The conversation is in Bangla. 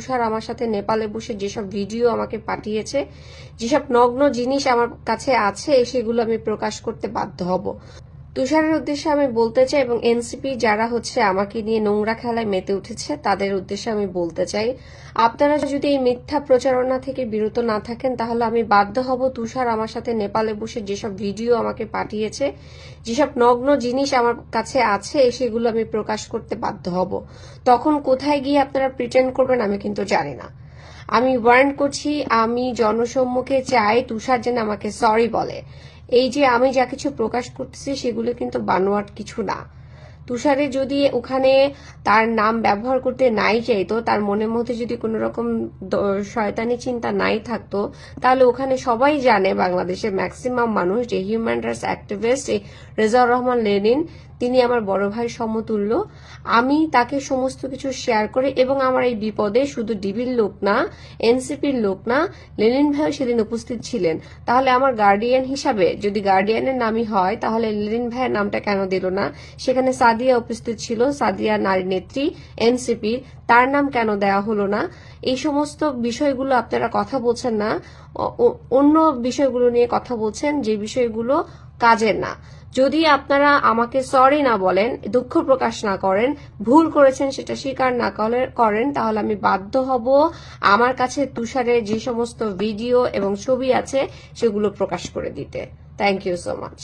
তুষার আমার সাথে নেপালে বসে যেসব ভিডিও আমাকে পাঠিয়েছে, যেসব নগ্ন জিনিস আমার কাছে আছে সেগুলো আমি প্রকাশ করতে বাধ্য হব। তুষারের উদ্দেশ্যে আমি বলতে চাই এবং এনসিপি যারা আমাকে নিয়ে নোংরা খেলায় মেতে উঠেছে তাদের উদ্দেশ্যে আমি বলতে চাই, আপনারা যদি এই মিথ্যা প্রচারণা থেকে বিরত না থাকেন তাহলে আমি বাধ্য হব তুষার আমার সাথে নেপালে বসে যেসব ভিডিও আমাকে পাঠিয়েছে, যেসব নগ্ন জিনিস আমার কাছে আছে সেগুলো আমি প্রকাশ করতে বাধ্য হব। তখন কোথায় গিয়ে আপনারা প্রিটেন্ড করবেন আমি কিন্তু জানি না। আমি ওয়ার্ন করছি, আমি জনসম্মুখে চাই তুষার যেন আমাকে সরি বলে। এই যে আমি যা কিছু প্রকাশ করতেছি সেগুলো কিন্তু বানোয়াট কিছু না। তুষারে যদি ওখানে তার নাম ব্যবহার করতে নাই চাইতো, তার মনের মধ্যে যদি কোনো রকম শয়তানি চিন্তা নাই থাকতো, তাহলে ওখানে সবাই জানে, বাংলাদেশের ম্যাক্সিমাম মানুষ, যে human rights activist Rezaur Rahman Lenin তিনি আমার বড় ভাইয়ের সমতুল্য। আমি তাকে সমস্ত কিছু শেয়ার করে, এবং আমার এই বিপদে শুধু ডিবির লোক না, এনসিপির লোক না, লেনিন ভাইও সেদিন উপস্থিত ছিলেন। তাহলে আমার গার্ডিয়ান হিসাবে যদি গার্ডিয়ানের নামই হয় তাহলে লেনিন ভাইয়ের নামটা কেন দিল না? সেখানে সাদিয়া উপস্থিত ছিল, সাদিয়া নারী নেত্রী এনসিপির, তার নাম কেন দেওয়া হলো না? এই সমস্ত বিষয়গুলো আপনারা কথা বলছেন না, অন্য বিষয়গুলো নিয়ে কথা বলছেন যে বিষয়গুলো কাজের না। যদি আপনারা আমাকে সরি না বলেন, দুঃখ প্রকাশ না করেন, ভুল করেছেন সেটা স্বীকার না করেন, তাহলে আমি বাধ্য হব আমার কাছে তুষারের যে সমস্ত ভিডিও এবং ছবি আছে সেগুলো প্রকাশ করে দিতে। Thank you so much.